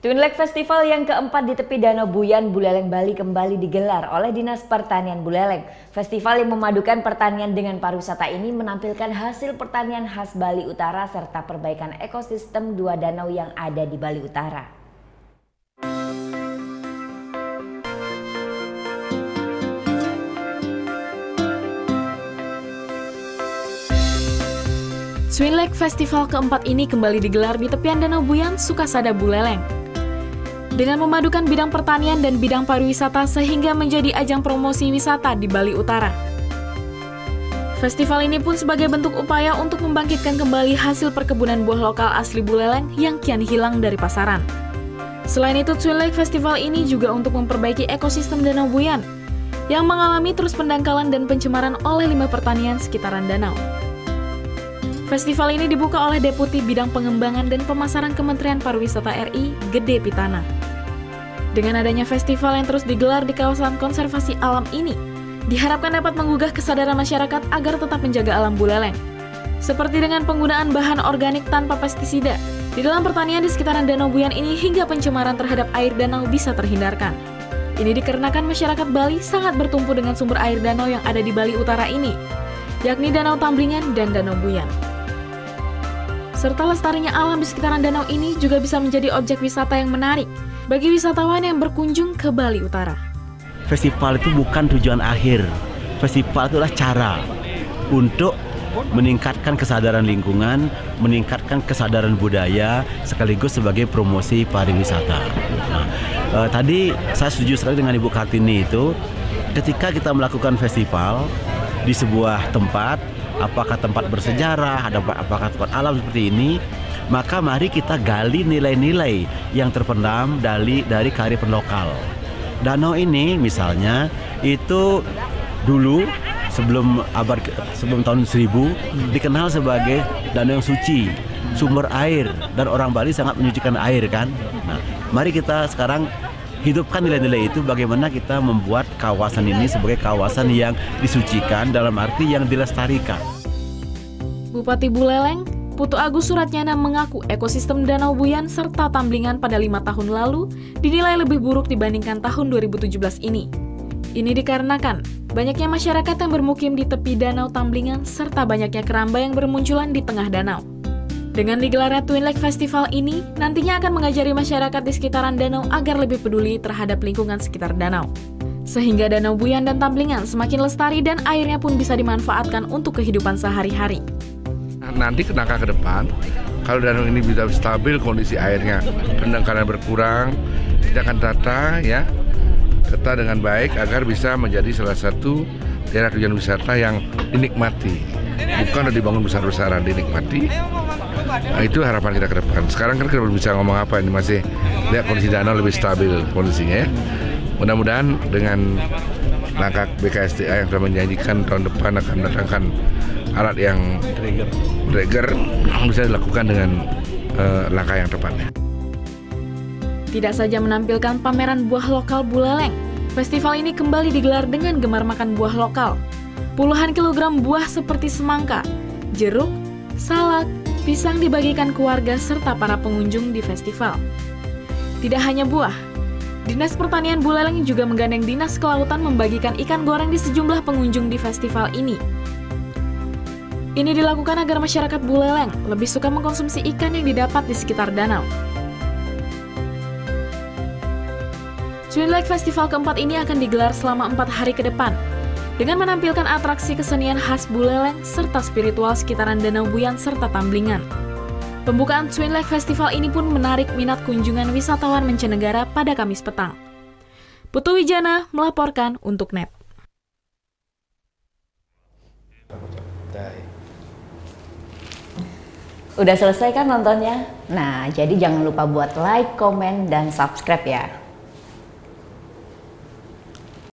Twin Lake Festival yang keempat di tepi Danau Buyan, Buleleng, Bali kembali digelar oleh Dinas Pertanian Buleleng. Festival yang memadukan pertanian dengan pariwisata ini menampilkan hasil pertanian khas Bali Utara serta perbaikan ekosistem dua danau yang ada di Bali Utara. Twin Lake Festival keempat ini kembali digelar di tepian Danau Buyan, Sukasada, Buleleng. Dengan memadukan bidang pertanian dan bidang pariwisata sehingga menjadi ajang promosi wisata di Bali Utara. Festival ini pun sebagai bentuk upaya untuk membangkitkan kembali hasil perkebunan buah lokal asli Buleleng yang kian hilang dari pasaran. Selain itu, Twin Lake Festival ini juga untuk memperbaiki ekosistem Danau Buyan yang mengalami terus pendangkalan dan pencemaran oleh limbah pertanian sekitaran danau. Festival ini dibuka oleh Deputi Bidang Pengembangan dan Pemasaran Kementerian Pariwisata RI, Gede Pitana. Dengan adanya festival yang terus digelar di kawasan konservasi alam ini, diharapkan dapat menggugah kesadaran masyarakat agar tetap menjaga alam Buleleng. Seperti dengan penggunaan bahan organik tanpa pestisida di dalam pertanian di sekitaran Danau Buyan ini hingga pencemaran terhadap air danau bisa terhindarkan. Ini dikarenakan masyarakat Bali sangat bertumpu dengan sumber air danau yang ada di Bali Utara ini, yakni Danau Tamblingan dan Danau Buyan. Serta lestarinya alam di sekitaran danau ini juga bisa menjadi objek wisata yang menarik bagi wisatawan yang berkunjung ke Bali Utara. Festival itu bukan tujuan akhir. Festival itu adalah cara untuk meningkatkan kesadaran lingkungan, meningkatkan kesadaran budaya, sekaligus sebagai promosi pariwisata. Nah, tadi saya setuju sekali dengan Ibu Kartini itu, ketika kita melakukan festival di sebuah tempat, apakah tempat bersejarah, apakah tempat alam seperti ini, maka mari kita gali nilai-nilai yang terpendam dari kearifan lokal. Danau ini misalnya itu dulu sebelum tahun 1000 dikenal sebagai danau yang suci, sumber air, dan orang Bali sangat menyucikan air kan. Nah, mari kita sekarang hidupkan nilai-nilai itu, bagaimana kita membuat kawasan ini sebagai kawasan yang disucikan dalam arti yang dilestarikan. Bupati Buleleng, Putu Agus Suratnyana mengaku ekosistem Danau Buyan serta Tamblingan pada 5 tahun lalu dinilai lebih buruk dibandingkan tahun 2017 ini. Ini dikarenakan banyaknya masyarakat yang bermukim di tepi Danau Tamblingan serta banyaknya keramba yang bermunculan di tengah danau. Dengan digelarnya Twin Lake Festival ini, nantinya akan mengajari masyarakat di sekitaran danau agar lebih peduli terhadap lingkungan sekitar danau. Sehingga Danau Buyan dan Tamblingan semakin lestari dan airnya pun bisa dimanfaatkan untuk kehidupan sehari-hari. Nanti langkah ke depan, kalau danau ini bisa stabil kondisi airnya, pendangkalan berkurang, kita akan tata dengan baik agar bisa menjadi salah satu daerah tujuan wisata yang dinikmati. Bukan dibangun besar-besaran, dinikmati. Nah, itu harapan kita ke depan. Sekarang kan kita belum bisa ngomong apa, ini masih lihat kondisi danau lebih stabil kondisinya ya. Mudah-mudahan dengan langkah BKSDA yang sudah menjanjikan tahun depan akan mendatangkan alat yang trigger bisa dilakukan dengan langkah yang tepatnya. Tidak saja menampilkan pameran buah lokal Buleleng, festival ini kembali digelar dengan gemar makan buah lokal. Puluhan kilogram buah seperti semangka, jeruk, salak, pisang dibagikan ke warga serta para pengunjung di festival. Tidak hanya buah, Dinas Pertanian Buleleng juga menggandeng Dinas Kelautan membagikan ikan goreng di sejumlah pengunjung di festival ini. Ini dilakukan agar masyarakat Buleleng lebih suka mengkonsumsi ikan yang didapat di sekitar danau. Twin Lake Festival keempat ini akan digelar selama 4 hari ke depan, dengan menampilkan atraksi kesenian khas Buleleng serta spiritual sekitaran Danau Buyan serta Tamblingan. Pembukaan Twin Lake Festival ini pun menarik minat kunjungan wisatawan mancanegara pada Kamis petang. Putu Wijana melaporkan untuk NET. Udah selesai kan nontonnya? Nah, jadi jangan lupa buat like, komen, dan subscribe ya.